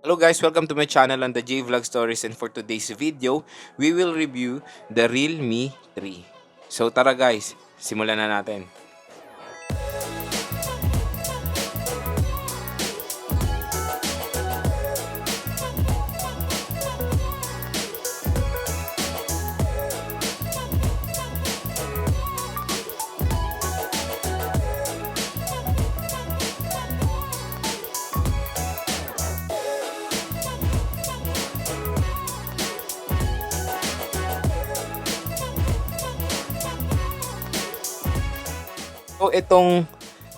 Hello guys, welcome to my channel on the J Vlog Stories, and for today's video, we will review the Realme 3. So tara guys, simulan na natin. So itong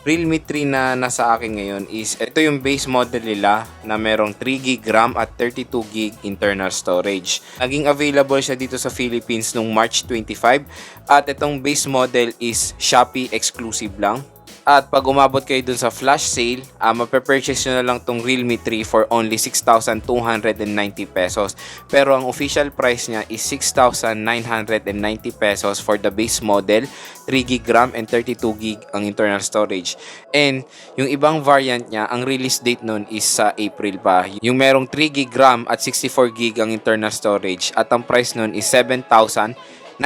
Realme 3 na nasa akin ngayon is ito yung base model nila na merong 3GB RAM at 32GB internal storage. Naging available siya dito sa Philippines noong March 25 at itong base model is Shopee exclusive lang. At pag umabot kayo dun sa flash sale, mapapurchase nyo na lang tong Realme 3 for only 6,290 pesos. Pero ang official price niya is 6,990 pesos for the base model, 3GB RAM and 32GB ang internal storage. And yung ibang variant niya, ang release date nun is sa April pa. Yung merong 3GB RAM at 64GB ang internal storage at ang price nun is 7,990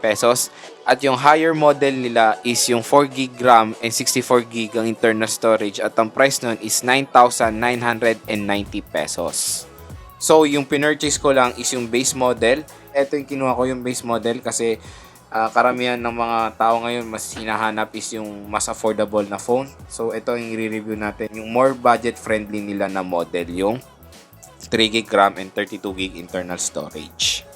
pesos. At yung higher model nila is yung 4GB RAM and 64GB ang internal storage at ang price nun is 9,990 pesos. So yung pinurchase ko lang is yung base model. Ito yung kinuha ko, yung base model, kasi karamihan ng mga tao ngayon mas hinahanap is yung mas affordable na phone. So ito yung i-review natin, yung more budget friendly nila na model, yung 3GB RAM and 32GB internal storage.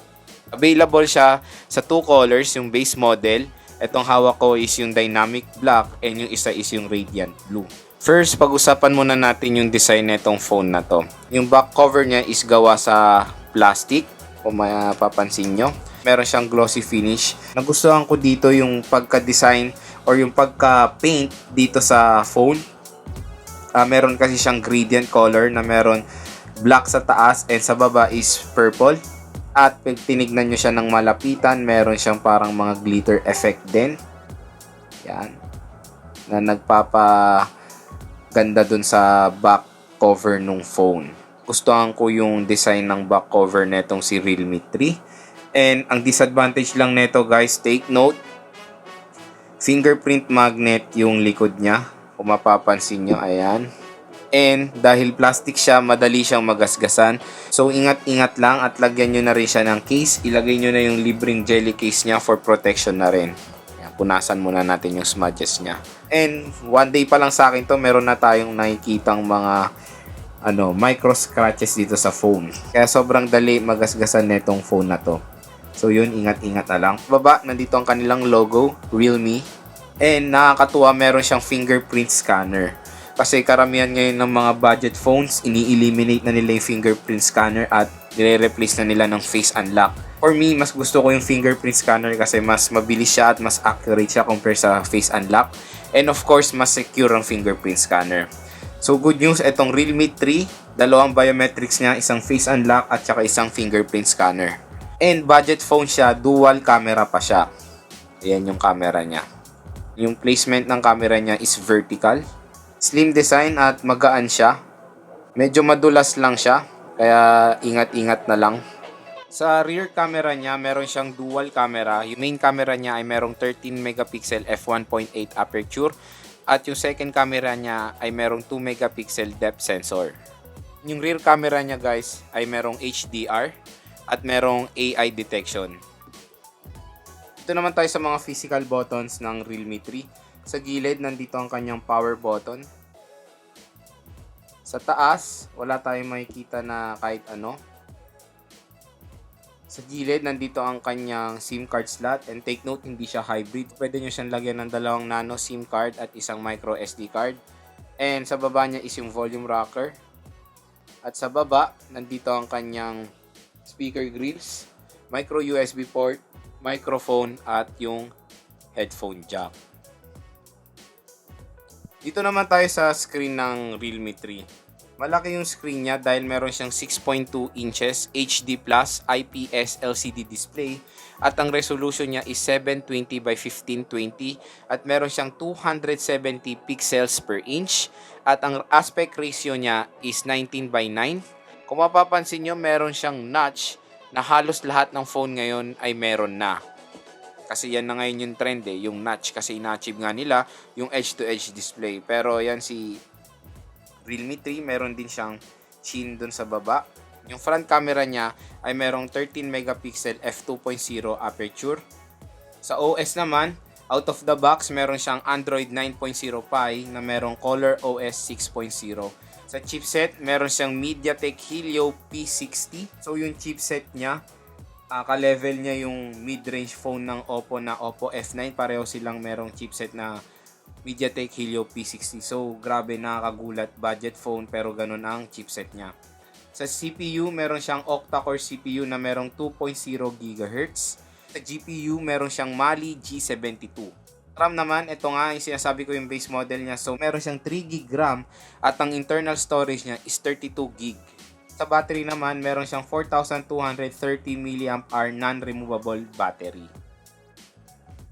Available siya sa two colors, yung base model. Itong hawak ko is yung dynamic black and yung isa is yung radiant blue. First, pag-usapan muna natin yung design nitong phone na to. Yung back cover niya is gawa sa plastic, kung mapapansin nyo. Meron siyang glossy finish. Nagustuhan ko dito yung pagka-design or yung pagka-paint dito sa phone. Meron kasi siyang gradient color na meron black sa taas and sa baba is purple. At pag tinignan nyo siya ng malapitan, meron siyang parang mga glitter effect din. Yan. Na nagpapaganda dun sa back cover ng phone. Gustuhan ko yung design ng back cover netong si Realme 3. And ang disadvantage lang neto guys, take note, fingerprint magnet yung likod niya. Kung mapapansin nyo, ayan. And dahil plastic siya, madali siyang magasgasan. So ingat-ingat lang at lagyan nyo na rin siya ng case. Ilagay nyo na yung libreng jelly case niya for protection na rin. Yan, punasan muna natin yung smudges niya. And one day pa lang sa akin to, meron na tayong nakikitang mga micro scratches dito sa phone. Kaya sobrang dali magasgasan netong phone na to. So yun, ingat-ingat na lang. Baba, nandito ang kanilang logo, Realme. And nakakatuwa, meron siyang fingerprint scanner. Kasi karamihan ngayon ng mga budget phones, ini-eliminate na nila yung fingerprint scanner at nire-replace na nila ng face unlock. For me, mas gusto ko yung fingerprint scanner kasi mas mabilis siya at mas accurate siya compare sa face unlock. And of course, mas secure ang fingerprint scanner. So good news, itong Realme 3, dalawang biometrics niya, isang face unlock at saka isang fingerprint scanner. And budget phone siya, dual camera pa siya. Ayan yung camera niya. Yung placement ng camera niya is vertical. Slim design at magaan siya. Medyo madulas lang siya, kaya ingat-ingat na lang. Sa rear camera niya, meron siyang dual camera. Yung main camera niya ay merong 13 megapixel f1.8 aperture at yung second camera niya ay merong 2 megapixel depth sensor. Yung rear camera niya guys ay merong HDR at merong AI detection. Ito naman tayo sa mga physical buttons ng Realme 3. Sa gilid, nandito ang kanyang power button. Sa taas, wala tayong makikita na kahit ano. Sa gilid, nandito ang kanyang SIM card slot. And take note, hindi siya hybrid. Pwede nyo siyang lagyan ng dalawang nano SIM card at isang micro SD card. And sa baba niya is yung volume rocker. At sa baba, nandito ang kanyang speaker grills, micro USB port, microphone at yung headphone jack. Dito naman tayo sa screen ng Realme 3. Malaki yung screen niya dahil meron siyang 6.2 inches HD Plus IPS LCD display at ang resolution niya is 720 by 1520 at meron siyang 270 pixels per inch at ang aspect ratio niya is 19 by 9. Kung mapapansin nyo, meron siyang notch na halos lahat ng phone ngayon ay meron na. Kasi yan na ngayon yung trend yung notch kasi na-achieve nga nila yung edge-to-edge display. Pero yan si Realme 3, meron din siyang chin dun sa baba. Yung front camera niya ay merong 13 megapixel f2.0 aperture. Sa OS naman, out of the box, meron siyang Android 9.0 Pie na merong Color OS 6.0. Sa chipset, meron siyang MediaTek Helio P60. So yung chipset niya, ka-level niya yung mid-range phone ng Oppo na Oppo F9. Pareho silang merong chipset na MediaTek Helio P60. So, grabe, nakakagulat. Budget phone pero ganun ang chipset niya. Sa CPU, meron siyang octa-core CPU na merong 2.0 GHz. Sa GPU, meron siyang Mali G72. RAM naman, ito nga yung sinasabi ko yung base model niya. So, meron siyang 3GB RAM at ang internal storage niya is 32GB. Sa battery naman, meron siyang 4,230 mAh non-removable battery.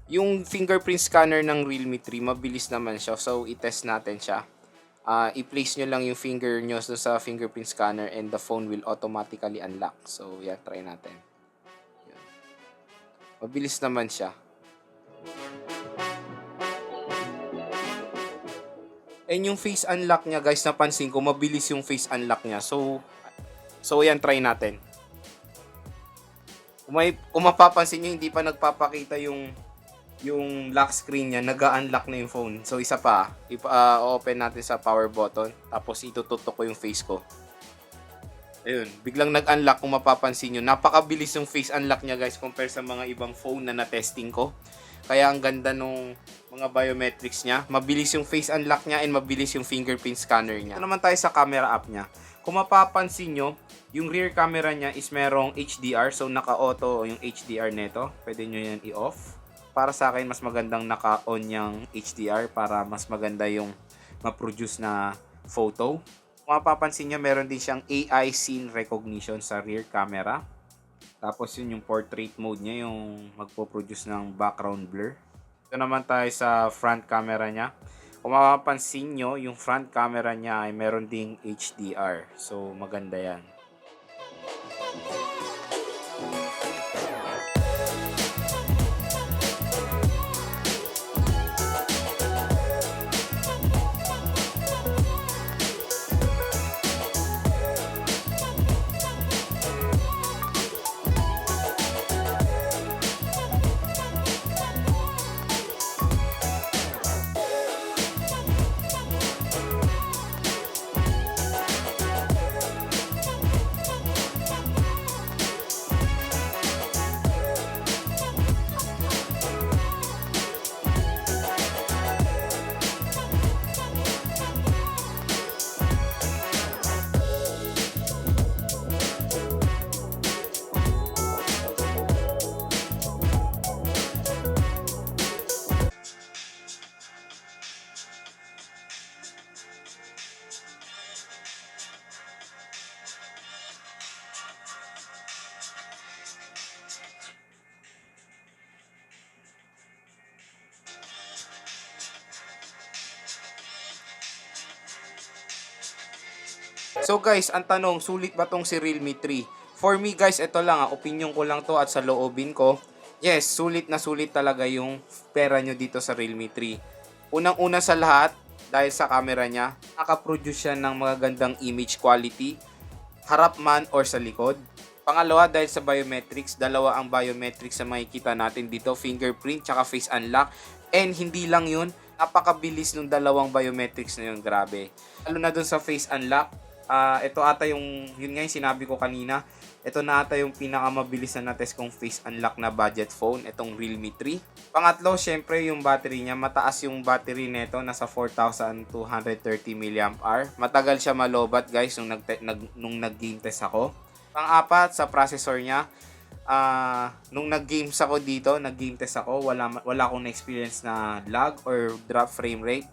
Yung fingerprint scanner ng Realme 3, mabilis naman siya. So, i-test natin siya. I-place nyo lang yung finger nyo sa fingerprint scanner and the phone will automatically unlock. So, yan, try natin. Yan. Mabilis naman siya. And yung face unlock niya, guys, napansin ko, mabilis yung face unlock niya. So yan, try natin. Kung mapapansin nyo, hindi pa nagpapakita yung lock screen niya, nag-unlock na yung phone. So, isa pa, open natin sa power button, tapos itututok ko yung face ko. Ayun, biglang nag-unlock kung mapapansin nyo. Napakabilis yung face unlock niya, guys, compare sa mga ibang phone na na-testing ko. Kaya ang ganda nung mga biometrics niya. Mabilis yung face unlock niya and mabilis yung fingerprint scanner niya. Ito naman tayo sa camera app niya. Kung mapapansin nyo, yung rear camera niya is merong HDR. So, naka-auto yung HDR nito. Pwede nyo yan i-off. Para sa akin, mas magandang naka-on yung HDR para mas maganda yung ma-produce na photo. Kung mapapansin nyo, meron din siyang AI scene recognition sa rear camera. Tapos yun yung portrait mode niya, yung magpo-produce ng background blur. Ito naman tayo sa front camera niya. Kung mapapansin nyo, yung front camera niya ay meron ding HDR. So, maganda yan. So guys, ang tanong, sulit ba tong si Realme 3? For me guys, ito lang, opinion ko lang to at sa loobin ko. Yes, sulit na sulit talaga yung pera nyo dito sa Realme 3. Unang-una sa lahat, dahil sa camera niya, nakaproduce siya ng mga gandang image quality, harap man or sa likod. Pangalawa, dahil sa biometrics, dalawa ang biometrics na makikita natin dito, fingerprint tsaka face unlock. And hindi lang yun, napakabilis ng dalawang biometrics na yun, grabe. Lalo na dun sa face unlock, ito ata yun nga yung sinabi ko kanina, ito na ata yung pinakamabilis na na-test kong face unlock na budget phone, itong Realme 3. Pangatlo, syempre yung battery niya, mataas yung battery nito, nasa 4,230 mAh. Matagal siya malobat guys nung nag-game test ako. Pang-apat, sa processor niya, nung nag-games ako dito, nag-game test ako, wala akong na-experience na lag or drop frame rate.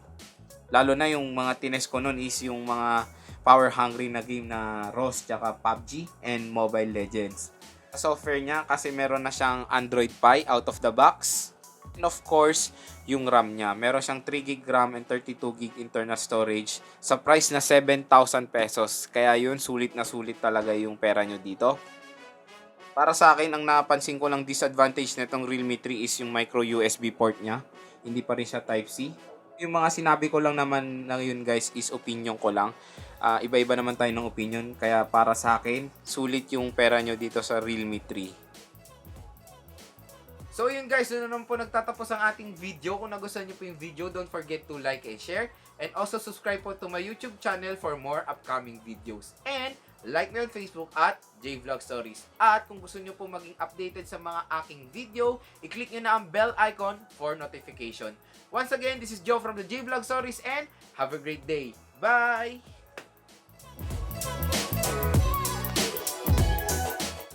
Lalo na yung mga tines ko nun is yung mga power hungry na game na ROS tsaka PUBG and Mobile Legends. Software niya kasi meron na siyang Android Pie out of the box. And of course, yung RAM niya. Meron siyang 3GB RAM and 32GB internal storage sa price na 7,000 pesos. Kaya yun, sulit na sulit talaga yung pera nyo dito. Para sa akin, ang napansin ko lang disadvantage nitong Realme 3 is yung micro USB port niya. Hindi pa rin siya Type-C. Yung mga sinabi ko lang naman na yun guys is opinion ko lang. Iba-iba naman tayo ng opinion. Kaya para sa akin, sulit yung pera nyo dito sa Realme 3. So yun guys, doon naman po nagtatapos ang ating video. Kung nagustuhan nyo po yung video, don't forget to like and share. And also subscribe po to my YouTube channel for more upcoming videos. And like me on Facebook at JVlog Stories. At kung gusto nyo po maging updated sa mga aking video, i-click nyo na ang bell icon for notification. Once again, this is Joe from the JVlog Stories and have a great day. Bye!